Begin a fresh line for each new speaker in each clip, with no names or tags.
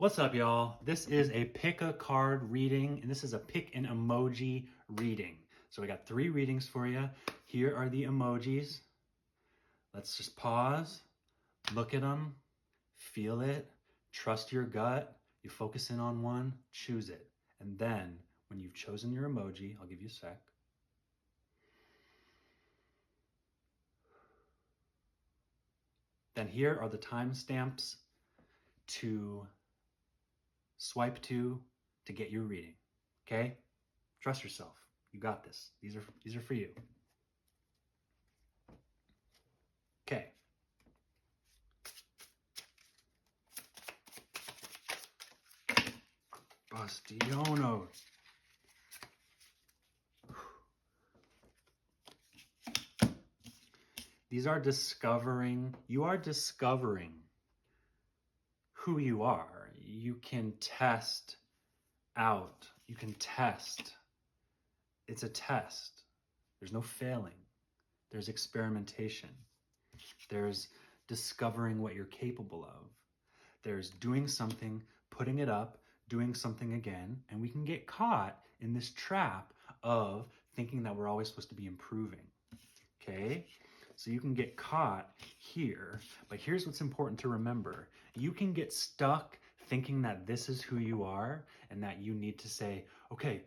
What's up, y'all? This is a pick a card reading, and this is a pick an emoji reading. So we got 3 readings for you. Here are the emojis. Let's just pause, look at them, feel it, trust your gut. You focus in on one, choose it. And then when you've chosen your emoji, I'll give you a sec. Then here are the timestamps to swipe to get your reading. Okay? Trust yourself. You got this. These are for you. Okay. Bastiono. These are discovering. You are discovering who you are. You can test out. You can test. It's a test. There's no failing. There's experimentation. There's discovering what you're capable of. There's doing something, putting it up, doing something again, and we can get caught in this trap of thinking that we're always supposed to be improving. Okay? So you can get caught here, but here's what's important to remember. You can get stuck thinking that this is who you are and that you need to say, okay,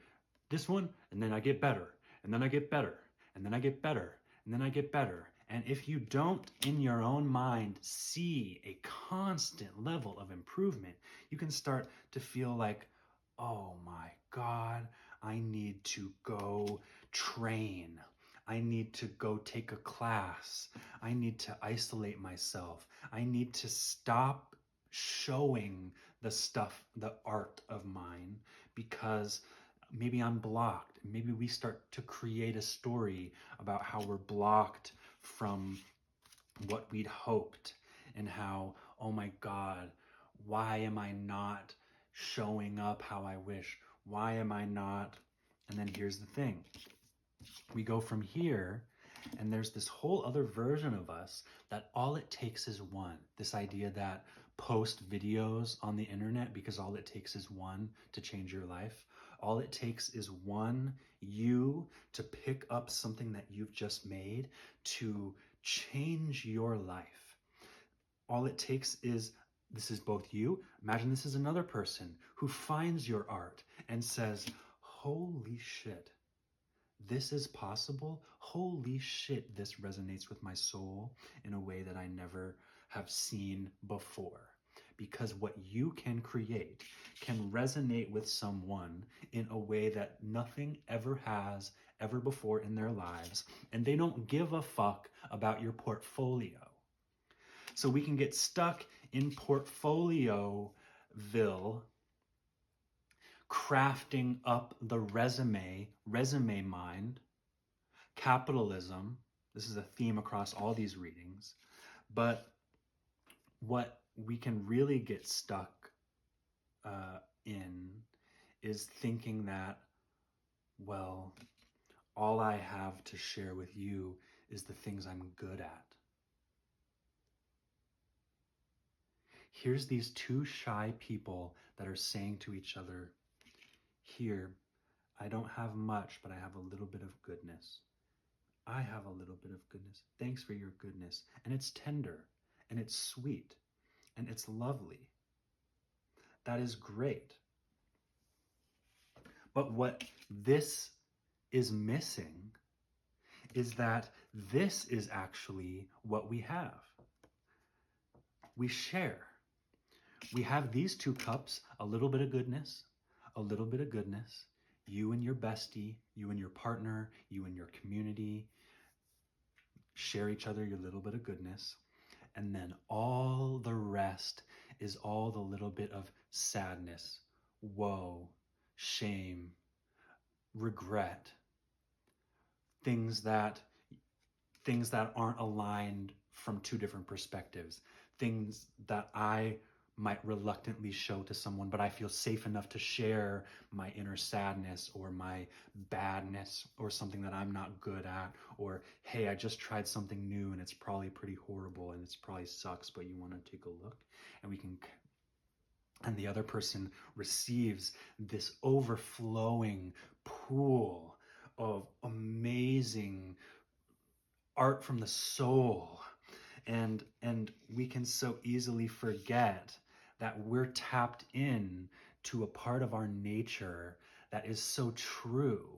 this one, and then I get better, and then I get better, and then I get better, and then I get better. And if you don't, in your own mind, see a constant level of improvement, you can start to feel like, oh my God, I need to go train. I need to go take a class. I need to isolate myself. I need to stop showing the stuff, the art of mine, because maybe I'm blocked. Maybe we start to create a story about how we're blocked from what we'd hoped and how, oh my God, why am I not showing up how I wish? Why am I not? And then here's the thing. We go from here, and there's this whole other version of us that all it takes is one. This idea that post videos on the internet because all it takes is one to change your life. All it takes is one you to pick up something that you've just made to change your life. All it takes is, this is both you. Imagine this is another person who finds your art and says, holy shit. This is possible. Holy shit, this resonates with my soul in a way that I never have seen before. Because what you can create can resonate with someone in a way that nothing ever has ever before in their lives, and they don't give a fuck about your portfolio. So we can get stuck in Portfolioville, crafting up the resume mind, capitalism. This is a theme across all these readings. But what we can really get stuck in is thinking that, well, all I have to share with you is the things I'm good at. Here's these 2 shy people that are saying to each other, here, I don't have much, but I have a little bit of goodness. I have a little bit of goodness. Thanks for your goodness. And it's tender, and it's sweet, and it's lovely. That is great. But what this is missing is that this is actually what we have. We share. We have these 2 cups, a little bit of goodness, a little bit of goodness, you and your bestie, you and your partner, you and your community, share each other your little bit of goodness. And then all the rest is all the little bit of sadness, woe, shame, regret, things that aren't aligned from 2 different perspectives, things that I might reluctantly show to someone, but I feel safe enough to share my inner sadness or my badness or something that I'm not good at, or, hey, I just tried something new and it's probably pretty horrible and it's probably sucks, but you want to take a look. And we can and the other person receives this overflowing pool of amazing art from the soul. And we can so easily forget that we're tapped in to a part of our nature that is so true,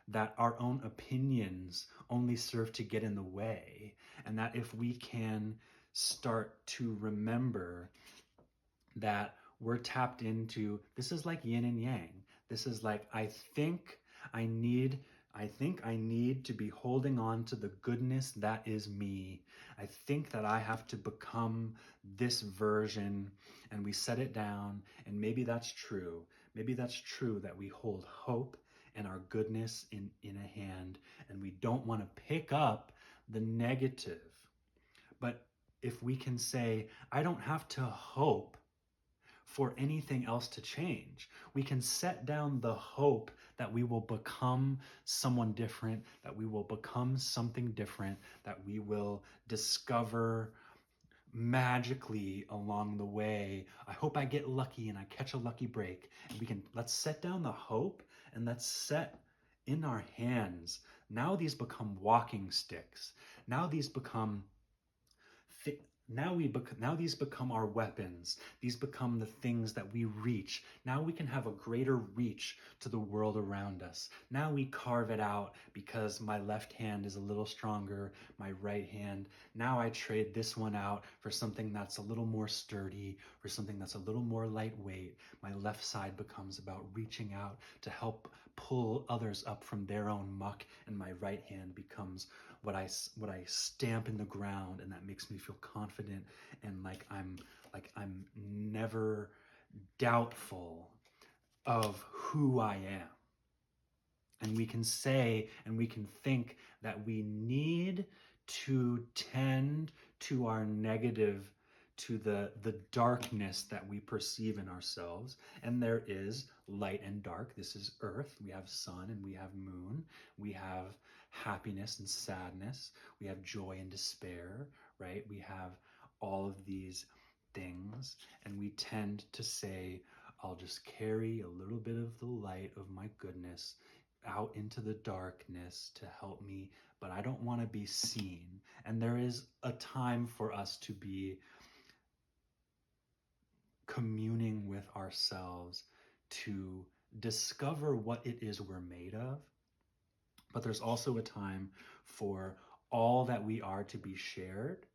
that our own opinions only serve to get in the way, and that if we can start to remember that we're tapped into, this is like yin and yang. This is like, I need I think I need to be holding on to the goodness that is me. I think that I have to become this version, and we set it down, and maybe that's true. Maybe that's true that we hold hope and our goodness in a hand, and we don't want to pick up the negative. But if we can say, I don't have to hope for anything else to change. We can set down the hope that we will become someone different, that we will become something different, that we will discover magically along the way. I hope I get lucky and I catch a lucky break. And let's set down the hope, and let's set in our hands. Now these become walking sticks. Now these become now these become our weapons. These become the things that we reach. Now we can have a greater reach to the world around us. Now we carve it out because my left hand is a little stronger, my right hand. Now I trade this one out for something that's a little more sturdy, for something that's a little more lightweight. My left side becomes about reaching out to help pull others up from their own muck, and my right hand becomes what I stamp in the ground, and that makes me feel confident, and I'm never doubtful of who I am. And we can say and we can think that we need to tend to our negative, to the darkness that we perceive in ourselves. And there is light and dark. This is earth. We have sun and we have moon. We have happiness and sadness. We have joy and despair, right? We have all of these things, and we tend to say, I'll just carry a little bit of the light of my goodness out into the darkness to help me, but I don't want to be seen. And there is a time for us to be communing with ourselves, to discover what it is we're made of. But there's also a time for all that we are to be shared,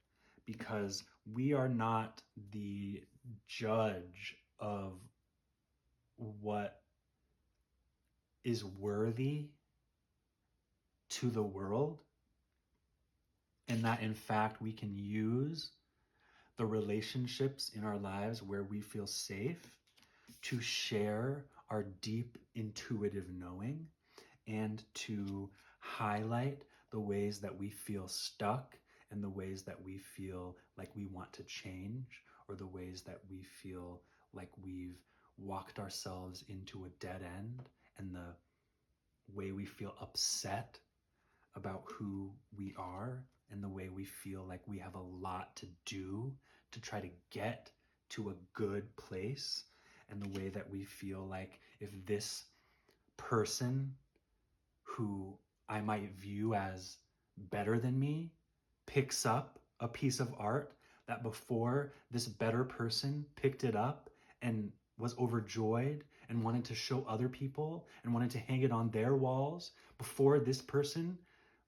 because we are not the judge of what is worthy to the world, and that in fact we can use the relationships in our lives where we feel safe to share our deep intuitive knowing, and to highlight the ways that we feel stuck, and the ways that we feel like we want to change, or the ways that we feel like we've walked ourselves into a dead end, and the way we feel upset about who we are, and the way we feel like we have a lot to do to try to get to a good place, and the way that we feel like if this person who I might view as better than me picks up a piece of art, that before this better person picked it up and was overjoyed and wanted to show other people and wanted to hang it on their walls, before this person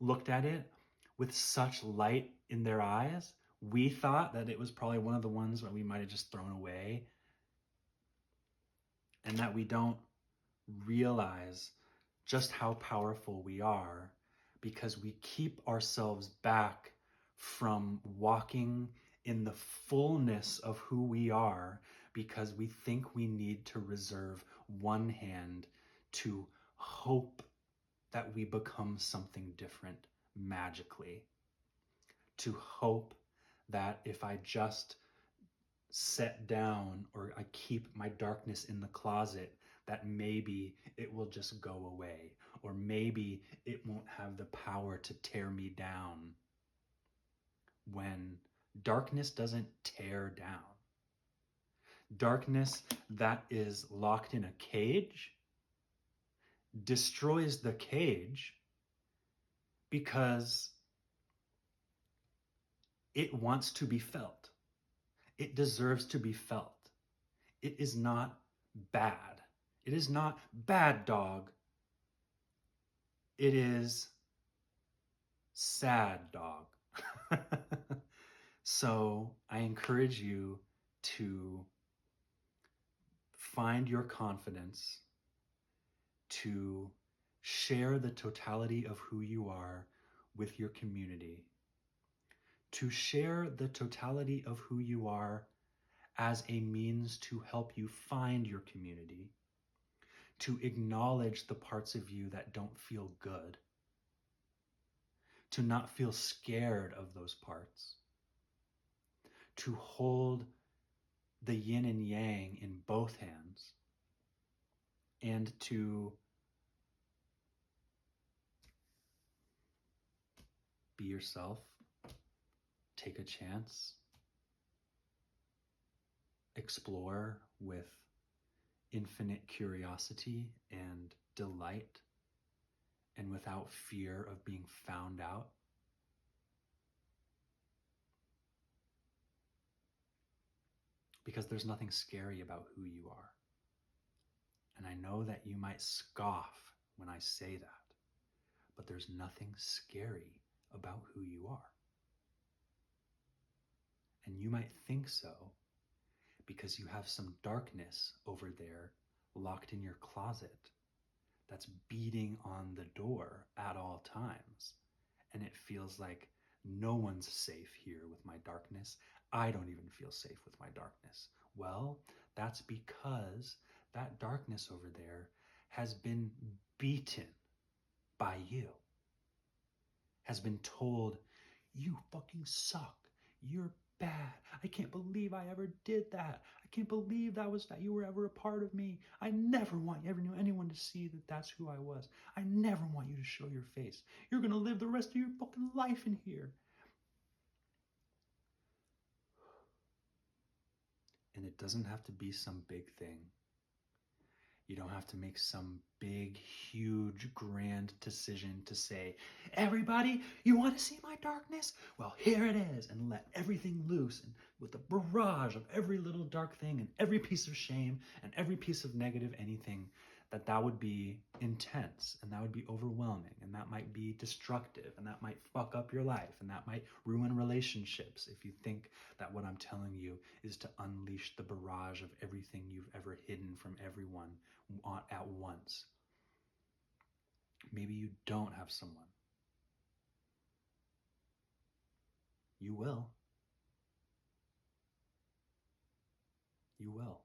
looked at it with such light in their eyes, we thought that it was probably one of the ones that we might have just thrown away, and that we don't realize just how powerful we are because we keep ourselves back from walking in the fullness of who we are, because we think we need to reserve one hand to hope that we become something different magically, to hope that if I just set down or I keep my darkness in the closet, that maybe it will just go away, or maybe it won't have the power to tear me down. When darkness doesn't tear down, Darkness that is locked in a cage destroys the cage because it wants to be felt. It deserves to be felt. It is not bad. It is not bad dog. It is sad dog. So I encourage you to find your confidence, to share the totality of who you are with your community, to share the totality of who you are as a means to help you find your community, to acknowledge the parts of you that don't feel good, to not feel scared of those parts, to hold the yin and yang in both hands, and to be yourself, take a chance, explore with infinite curiosity and delight, and without fear of being found out. Because there's nothing scary about who you are. And I know that you might scoff when I say that, but there's nothing scary about who you are. And you might think so because you have some darkness over there locked in your closet that's beating on the door at all times. And it feels like no one's safe here with my darkness. I don't even feel safe with my darkness. Well, that's because that darkness over there has been beaten by you, has been told, you fucking suck. You're bad. I can't believe I ever did that. I can't believe that you were ever a part of me. I never want anyone to see that that's who I was. I never want you to show your face. You're going to live the rest of your fucking life in here. And it doesn't have to be some big thing. You don't have to make some big, huge, grand decision to say, everybody, you want to see my darkness? Well, here it is, and let everything loose, and with a barrage of every little dark thing and every piece of shame and every piece of negative anything, that would be intense, and that would be overwhelming, and that might be destructive, and that might fuck up your life, and that might ruin relationships if you think that what I'm telling you is to unleash the barrage of everything you've ever hidden from everyone at once. Maybe you don't have someone. You will. You will.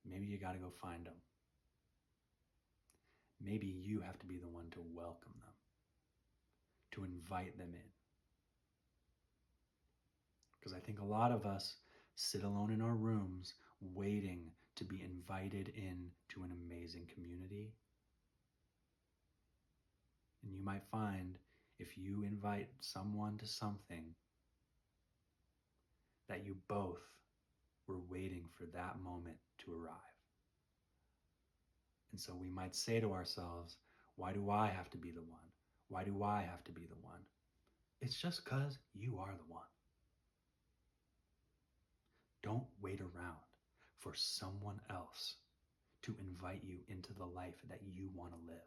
Maybe you got to go find them. Maybe you have to be the one to welcome them, to invite them in. Because I think a lot of us sit alone in our rooms waiting to be invited in to an amazing community. And you might find if you invite someone to something that you both were waiting for that moment to arrive. And so we might say to ourselves, why do I have to be the one? Why do I have to be the one? It's just because you are the one. Don't wait around for someone else to invite you into the life that you want to live.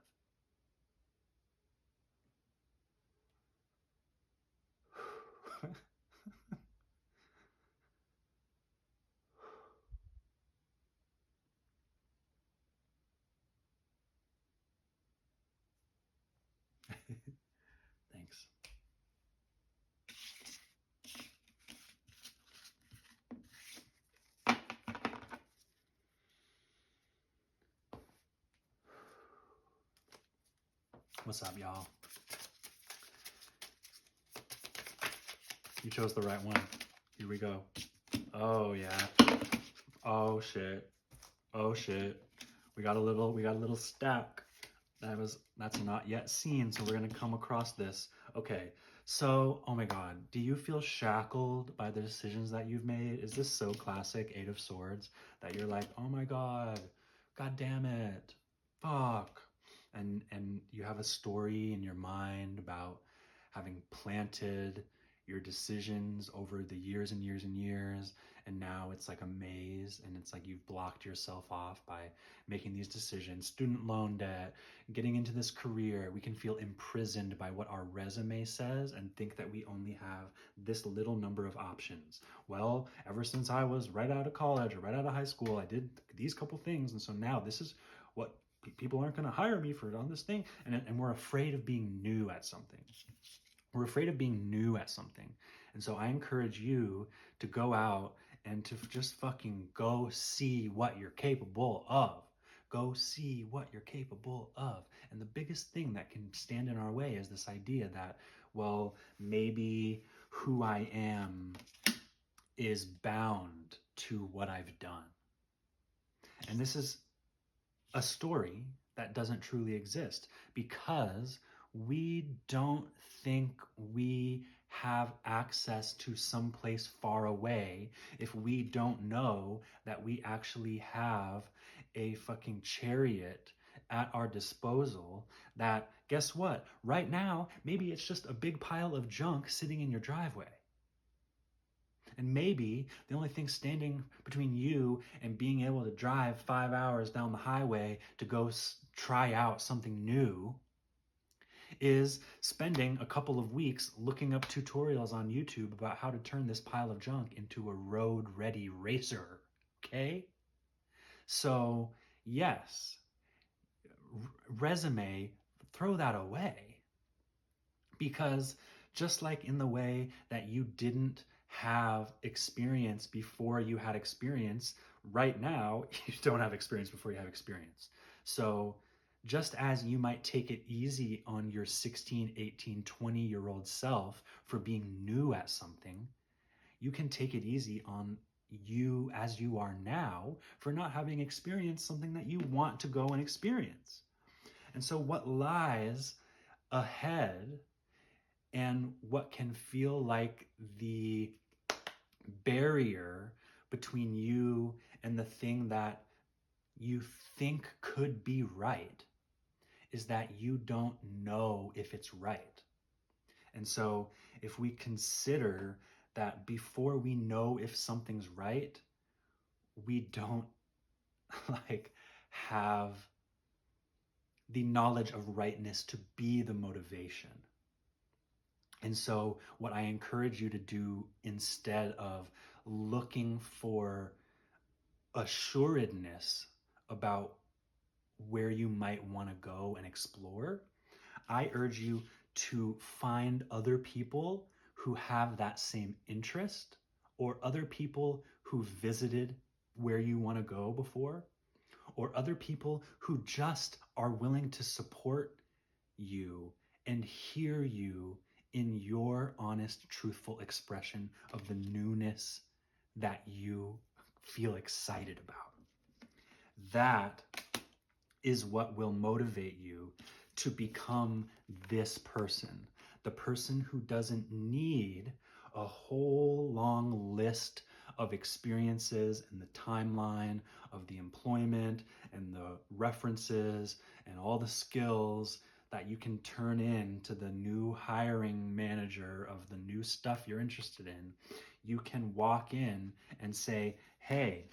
Thanks. What's up, y'all? You chose the right one. Here we go. Oh yeah. Oh shit. Oh shit. We got a little stack. That's not yet seen, so we're gonna come across this. Okay, so oh my God, do you feel shackled by the decisions that you've made? Is this so classic, Eight of Swords, that you're like, oh my God damn it, fuck, and you have a story in your mind about having planted your decisions over the years and years and years, and now it's like a maze, and it's like you've blocked yourself off by making these decisions, student loan debt, getting into this career. We can feel imprisoned by what our resume says and think that we only have this little number of options. Well, ever since I was right out of college or right out of high school, I did these couple things, and so now this is what people aren't going to hire me for on this thing, and we're afraid of being new at something. We're afraid of being new at something. And so I encourage you to go out and to just fucking go see what you're capable of. Go see what you're capable of. And the biggest thing that can stand in our way is this idea that, well, maybe who I am is bound to what I've done. And this is a story that doesn't truly exist because we don't think we have access to someplace far away if we don't know that we actually have a fucking chariot at our disposal that, guess what? Right now, maybe it's just a big pile of junk sitting in your driveway. And maybe the only thing standing between you and being able to drive 5 hours down the highway to go try out something new is spending a couple of weeks looking up tutorials on YouTube about how to turn this pile of junk into a road-ready racer. Okay? So, yes, resume, throw that away. Because just like in the way that you didn't have experience before you had experience, right now you don't have experience before you have experience. So just as you might take it easy on your 16, 18, 20-year-old self for being new at something, you can take it easy on you as you are now for not having experienced something that you want to go and experience. And so what lies ahead and what can feel like the barrier between you and the thing that you think could be right is that you don't know if it's right. And so if we consider that before we know if something's right, we don't like have the knowledge of rightness to be the motivation. And so what I encourage you to do instead of looking for assuredness about where you might want to go and explore, I urge you to find other people who have that same interest or other people who visited where you want to go before or other people who just are willing to support you and hear you in your honest, truthful expression of the newness that you feel excited about. That is what will motivate you to become this person, the person who doesn't need a whole long list of experiences and the timeline of the employment and the references and all the skills that you can turn in to the new hiring manager of the new stuff you're interested in. You can walk in and say, hey,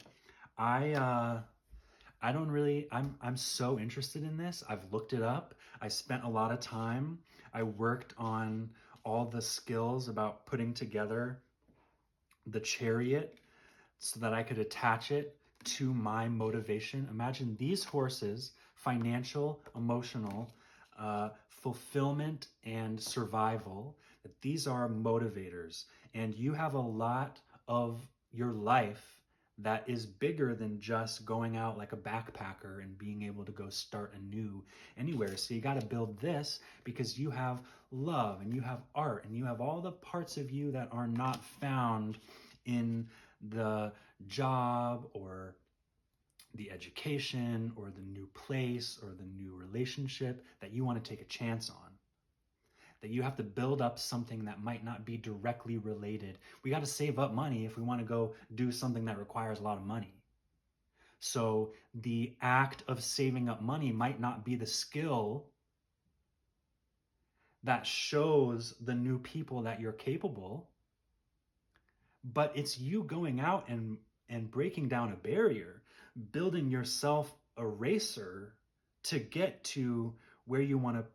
I'm so interested in this. I've looked it up. I spent a lot of time. I worked on all the skills about putting together the chariot so that I could attach it to my motivation. Imagine these horses, financial, emotional, fulfillment, and survival, that these are motivators. And you have a lot of your life that is bigger than just going out like a backpacker and being able to go start anew anywhere. So you got to build this because you have love and you have art and you have all the parts of you that are not found in the job or the education or the new place or the new relationship that you want to take a chance on. That you have to build up something that might not be directly related. We got to save up money if we want to go do something that requires a lot of money. So the act of saving up money might not be the skill that shows the new people that you're capable, but it's you going out and breaking down a barrier, building yourself a racer to get to where you want to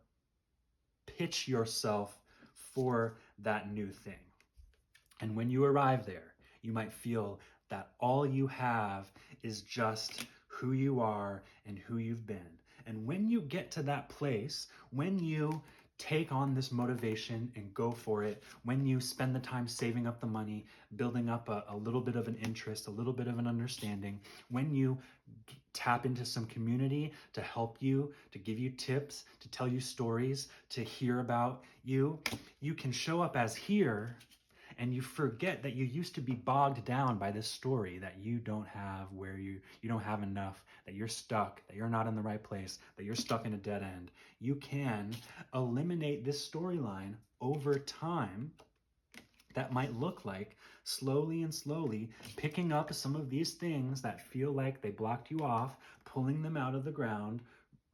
pitch yourself for that new thing. And when you arrive there, you might feel that all you have is just who you are and who you've been. And when you get to that place, when you take on this motivation and go for it, when you spend the time saving up the money, building up a little bit of an interest, a little bit of an understanding, when you tap into some community to help you, to give you tips, to tell you stories, to hear about you, you can show up as here, and you forget that you used to be bogged down by this story that you don't have, where you don't have enough, that you're stuck, that you're not in the right place, that you're stuck in a dead end. You can eliminate this storyline over time. That might look like slowly and slowly picking up some of these things that feel like they blocked you off, pulling them out of the ground,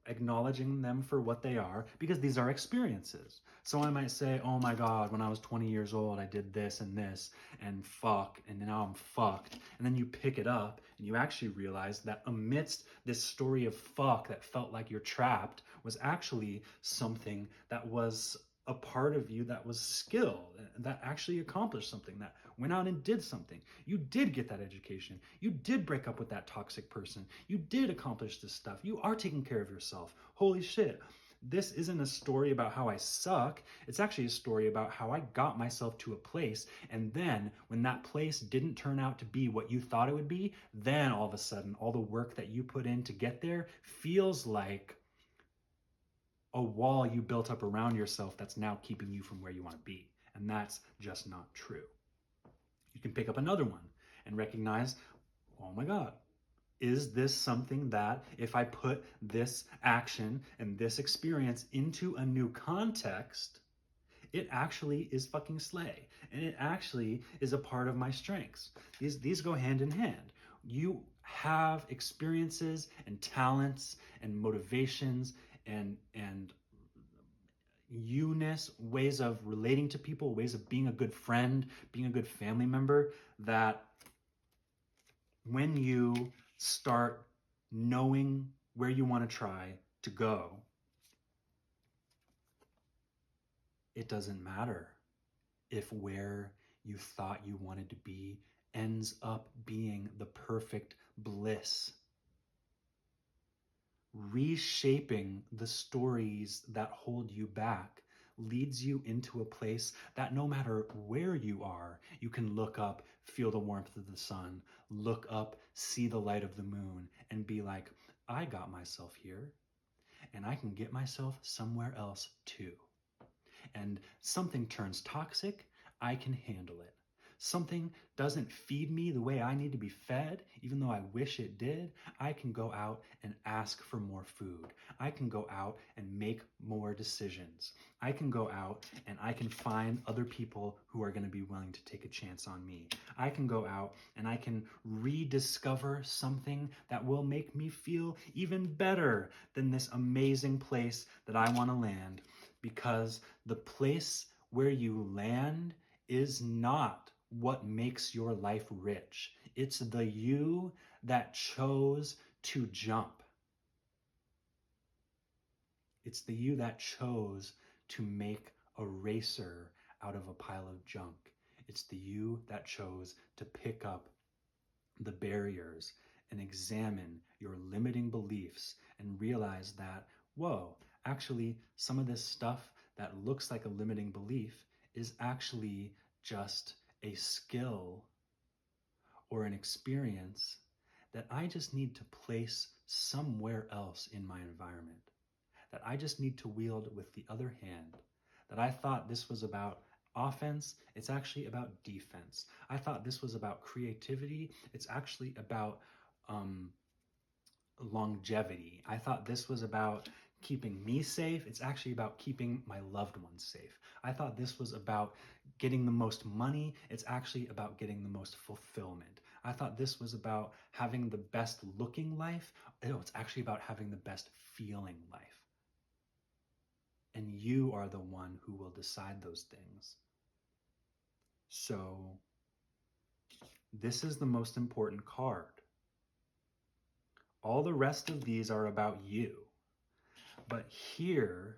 acknowledging them for what they are, because these are experiences. So I might say, oh my God, when I was 20 years old, I did this and fuck, and now I'm fucked. And then you pick it up and you actually realize that amidst this story of fuck that felt like you're trapped was actually something that was a part of you that was skill, that actually accomplished something, that went out and did something. You did get that education. You did break up with that toxic person. You did accomplish this stuff. You are taking care of yourself. Holy shit. This isn't a story about how I suck. It's actually a story about how I got myself to a place. And then when that place didn't turn out to be what you thought it would be, then all of a sudden, all the work that you put in to get there feels like a wall you built up around yourself that's now keeping you from where you want to be. And that's just not true. You can pick up another one and recognize, oh my God, is this something that if I put this action and this experience into a new context, it actually is fucking slay. And it actually is a part of my strengths. These go hand in hand. You have experiences and talents and motivations and you-ness, ways of relating to people, ways of being a good friend, being a good family member, that when you start knowing where you want to try to go, it doesn't matter if where you thought you wanted to be ends up being the perfect bliss. Reshaping the stories that hold you back leads you into a place that no matter where you are, you can look up, feel the warmth of the sun, look up, see the light of the moon, and be like, I got myself here, and I can get myself somewhere else too. And something turns toxic, I can handle it. Something doesn't feed me the way I need to be fed, even though I wish it did, I can go out and ask for more food. I can go out and make more decisions. I can go out and I can find other people who are going to be willing to take a chance on me. I can go out and I can rediscover something that will make me feel even better than this amazing place that I want to land, because the place where you land is not what makes your life rich. It's the you that chose to jump. It's the you that chose to make a racer out of a pile of junk. It's the you that chose to pick up the barriers and examine your limiting beliefs and realize that, whoa, actually, some of this stuff that looks like a limiting belief is actually just a skill or an experience that I just need to place somewhere else in my environment, that I just need to wield with the other hand, that I thought this was about offense, it's actually about defense. I thought this was about creativity, it's actually about longevity. I thought this was about keeping me safe. It's actually about keeping my loved ones safe. I thought this was about getting the most money. It's actually about getting the most fulfillment. I thought this was about having the best looking life. No, it's actually about having the best feeling life. And you are the one who will decide those things. So this is the most important card. All the rest of these are about you. But here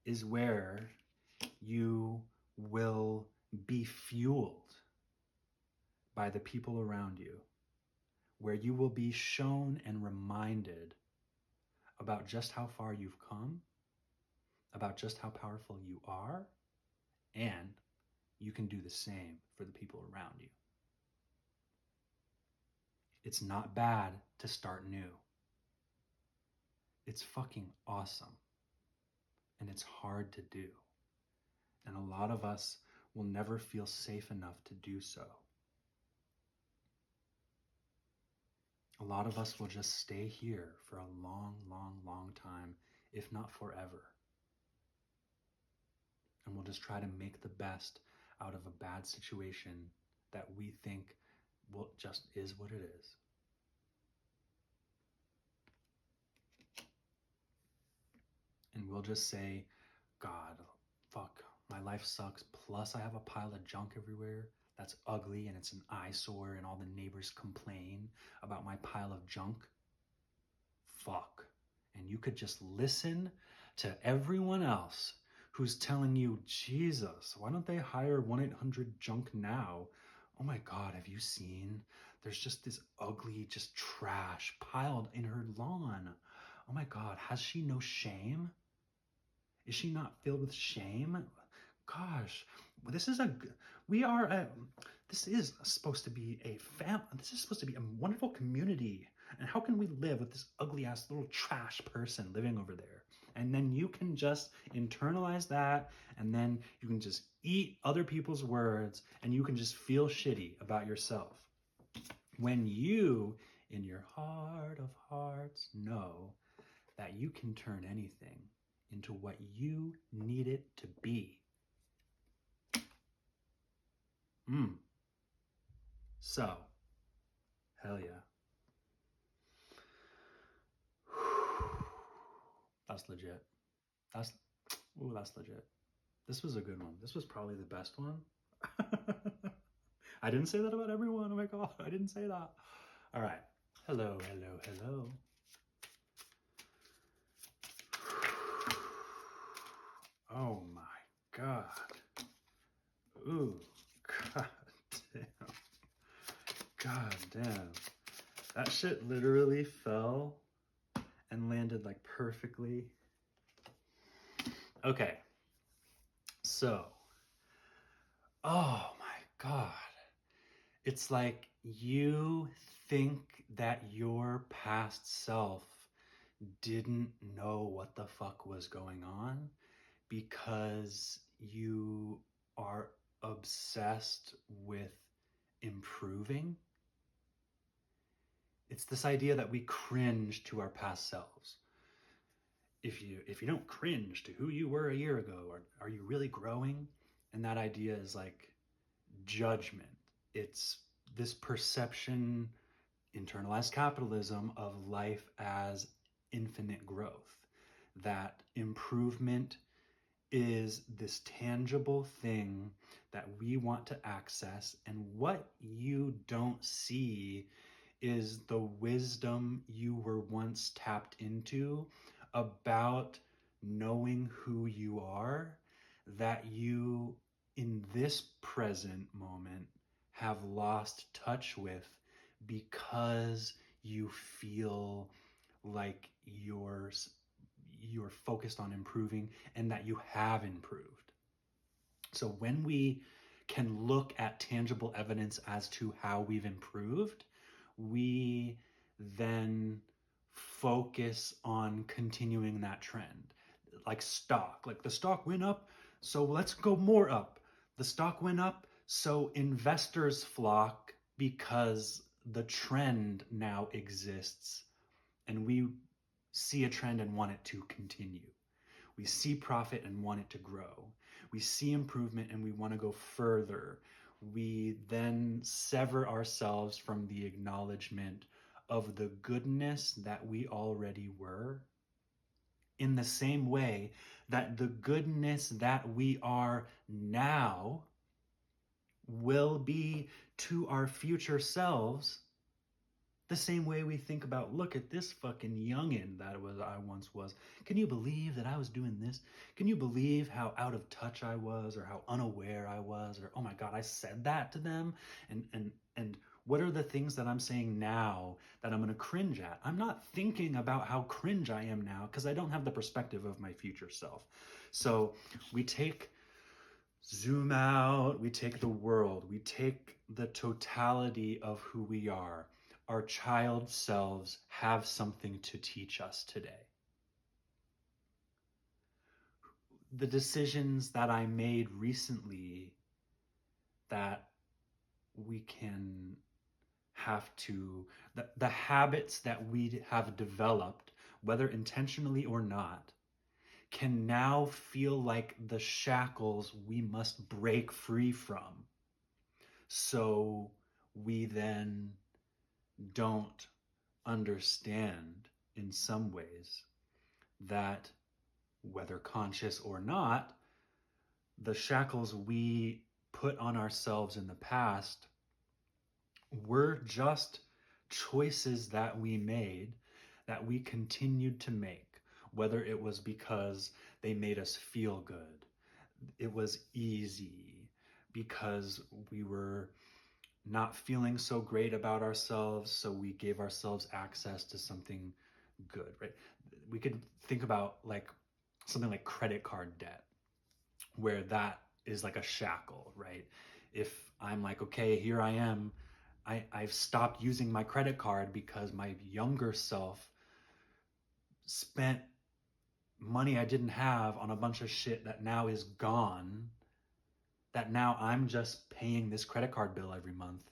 is where you will be fueled by the people around you, where you will be shown and reminded about just how far you've come, about just how powerful you are, and you can do the same for the people around you. It's not bad to start new. It's fucking awesome. And it's hard to do. And a lot of us will never feel safe enough to do so. A lot of us will just stay here for a long, long, long time, if not forever. And we'll just try to make the best out of a bad situation that we think just is what it is. And we'll just say, God, fuck, my life sucks. Plus I have a pile of junk everywhere that's ugly and it's an eyesore and all the neighbors complain about my pile of junk. Fuck. And you could just listen to everyone else who's telling you, Jesus, why don't they hire 1-800-JUNK now? Oh my God, have you seen? There's just this ugly, just trash piled in her lawn. Oh my God, has she no shame? Is she not filled with shame? Gosh, this is supposed to be a this is supposed to be a wonderful community. And how can we live with this ugly ass little trash person living over there? And then you can just internalize that, and then you can just eat other people's words, and you can just feel shitty about yourself. When you, in your heart of hearts, know that you can turn anything into what you need it to be. So, hell yeah. That's legit. That's legit. This was a good one. This was probably the best one. I didn't say that about everyone. Oh my God, I didn't say that. All right. Hello, hello, hello. Oh my God. Ooh, God damn. God damn. That shit literally fell and landed like perfectly. Okay. So, oh my God. It's like you think that your past self didn't know what the fuck was going on because you are obsessed with improving. It's this idea that we cringe to our past selves. If you don't cringe to who you were a year ago, are you really growing? And that idea is like judgment. It's this perception, internalized capitalism, of life as infinite growth, that improvement is this tangible thing that we want to access, and what you don't see is the wisdom you were once tapped into about knowing who you are, that you in this present moment have lost touch with because you feel like you're focused on improving and that you have improved. So when we can look at tangible evidence as to how we've improved, we then focus on continuing that trend. Like the stock went up, so let's go more up. The stock went up, so investors flock because the trend now exists, and we see a trend and want it to continue. We see profit and want it to grow. We see improvement and we want to go further. We then sever ourselves from the acknowledgement of the goodness that we already were, in the same way that the goodness that we are now will be to our future selves the same way we think about, look at this fucking youngin' that I once was. Can you believe that I was doing this? Can you believe how out of touch I was, or how unaware I was, or oh my God, I said that to them? And what are the things that I'm saying now that I'm gonna cringe at? I'm not thinking about how cringe I am now because I don't have the perspective of my future self. So we zoom out, we take the world, we take the totality of who we are. Our child selves have something to teach us today. The decisions that I made recently that we can have to, the habits that we have developed, whether intentionally or not, can now feel like the shackles we must break free from. So we then don't understand in some ways that, whether conscious or not, the shackles we put on ourselves in the past were just choices that we made, that we continued to make, whether it was because they made us feel good, it was easy, because we were not feeling so great about ourselves, so we gave ourselves access to something good, right? We could think about like something like credit card debt, where that is like a shackle, right? If I'm like, okay, here I am, I've stopped using my credit card because my younger self spent money I didn't have on a bunch of shit that now is gone, that now I'm just paying this credit card bill every month,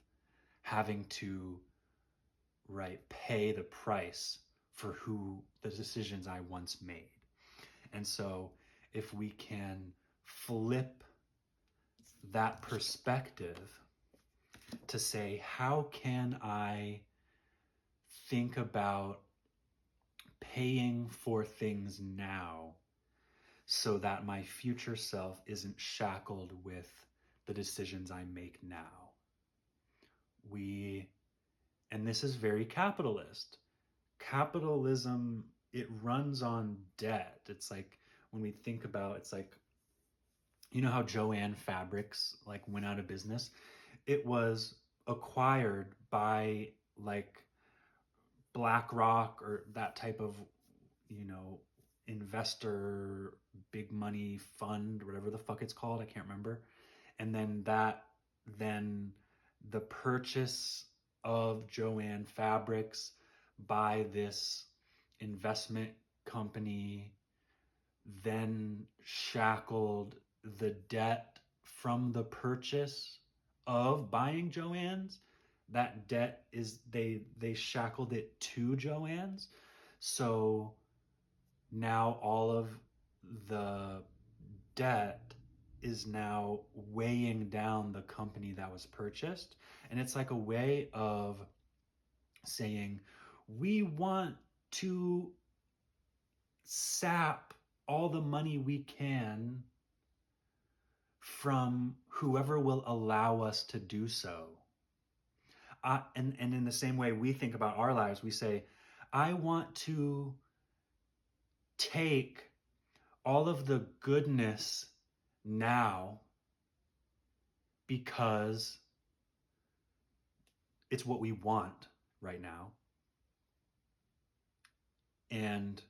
having to, right, pay the price for the decisions I once made. And so if we can flip that perspective to say, how can I think about paying for things now so that my future self isn't shackled with the decisions I make now? And this is very capitalist. Capitalism, it runs on debt. It's like, when we think about, it's like, you know how Joanne Fabrics like went out of business? It was acquired by like BlackRock or that type of, investor, big money fund, whatever the fuck it's called, I can't remember. And then the purchase of Joanne Fabrics by this investment company then shackled the debt from the purchase of buying Joann's. That debt is, they shackled it to Joann's. So now all of the debt is now weighing down the company that was purchased. And it's like a way of saying, we want to sap all the money we can from whoever will allow us to do so. And in the same way we think about our lives, we say, I want to take all of the goodness now because it's what we want right now. And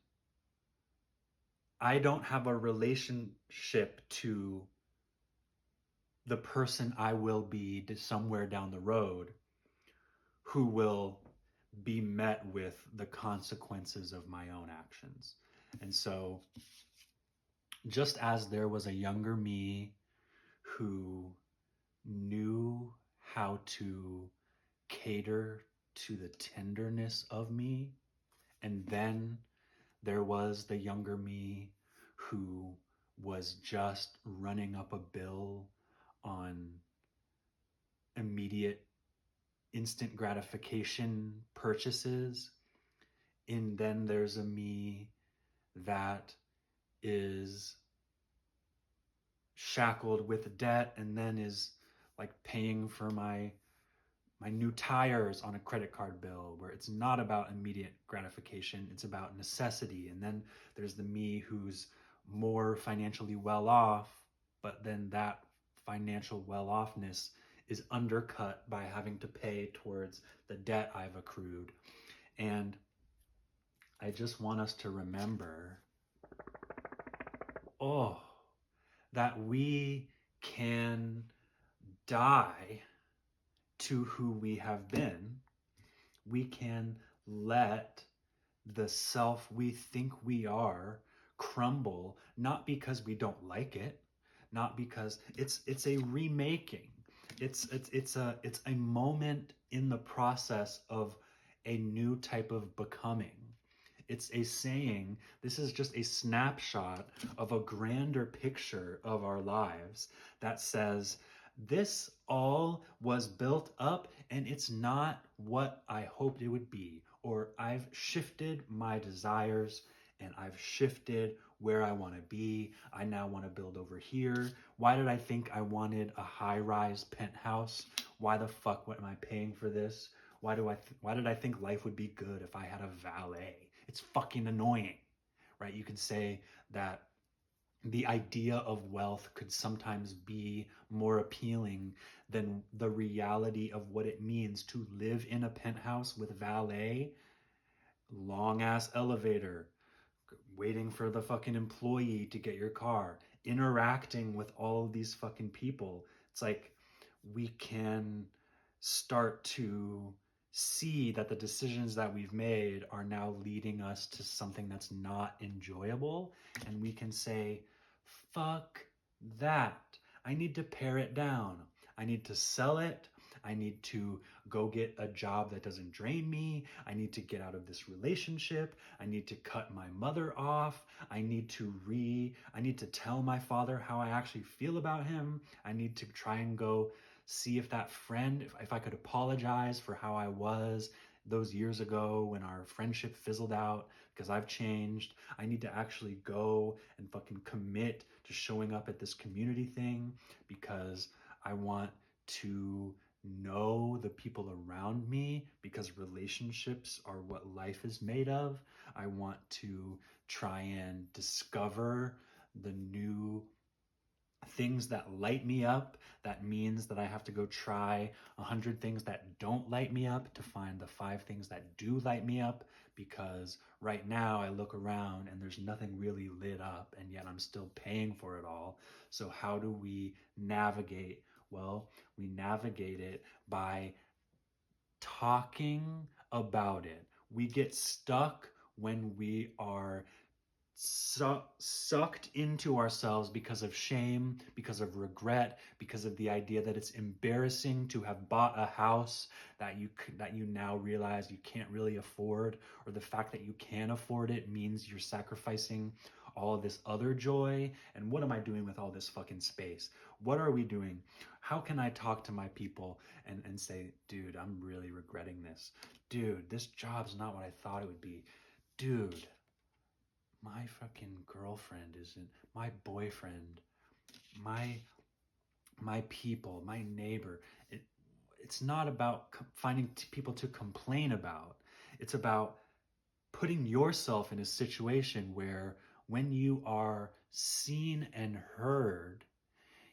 I don't have a relationship to the person I will be somewhere down the road who will be met with the consequences of my own actions. And so, just as there was a younger me who knew how to cater to the tenderness of me. And then there was the younger me who was just running up a bill on immediate instant gratification purchases. And then there's a me that is shackled with debt and then is like paying for my new tires on a credit card bill, where it's not about immediate gratification, it's about necessity. And then there's the me who's more financially well off, but then that financial well offness is undercut by having to pay towards the debt I've accrued. And I just want us to remember, oh, that we can die to who we have been. We can let the self we think we are crumble, not because we don't like it, not because it's a remaking. It's a moment in the process of a new type of becoming. It's a saying, this is just a snapshot of a grander picture of our lives that says, this all was built up and it's not what I hoped it would be. Or I've shifted my desires and I've shifted where I want to be. I now want to build over here. Why did I think I wanted a high-rise penthouse? Why the fuck am I paying for this? Why did I think life would be good if I had a valet? It's fucking annoying, right? You could say that the idea of wealth could sometimes be more appealing than the reality of what it means to live in a penthouse with valet, long ass elevator, waiting for the fucking employee to get your car, interacting with all of these fucking people. It's like we can start to see that the decisions that we've made are now leading us to something that's not enjoyable. And we can say, fuck that. I need to pare it down. I need to sell it. I need to go get a job that doesn't drain me. I need to get out of this relationship. I need to cut my mother off. I need to tell my father how I actually feel about him. I need to try and go see if that friend, if I could apologize for how I was those years ago when our friendship fizzled out because I've changed. I need to actually go and fucking commit to showing up at this community thing because I want to know the people around me, because relationships are what life is made of. I want to try and discover the new things that light me up. That means that I have to go try 100 things that don't light me up to find the 5 things that do light me up, because right now I look around and there's nothing really lit up, and yet I'm still paying for it all. So how do we navigate? Well, we navigate it by talking about it. We get stuck when we are sucked into ourselves because of shame, because of regret, because of the idea that it's embarrassing to have bought a house that you now realize you can't really afford, or the fact that you can afford it means you're sacrificing all of this other joy. And what am I doing with all this fucking space? What are we doing? How can I talk to my people and say, dude, I'm really regretting this. Dude, this job's not what I thought it would be. Dude, my fucking girlfriend isn't, my boyfriend, my people, my neighbor. It's not about finding people to complain about. It's about putting yourself in a situation where when you are seen and heard,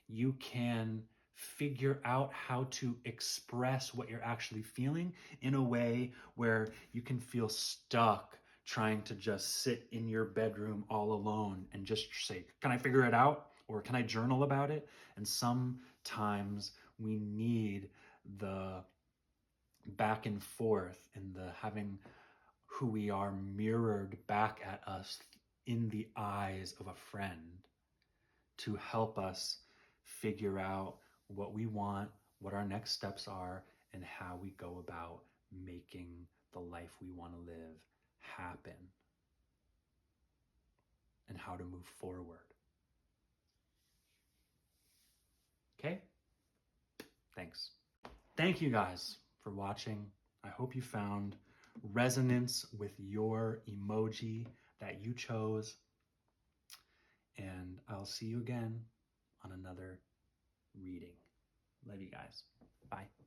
you can figure out how to express what you're actually feeling in a way where you can feel stuck trying to just sit in your bedroom all alone and just say, can I figure it out? Or can I journal about it? And sometimes we need the back and forth and the having who we are mirrored back at us in the eyes of a friend to help us figure out what we want, what our next steps are, and how we go about making the life we want to live happen, and how to move forward. Okay? Thanks. Thank you guys for watching. I hope you found resonance with your emoji that you chose. And I'll see you again on another reading. Love you guys. Bye.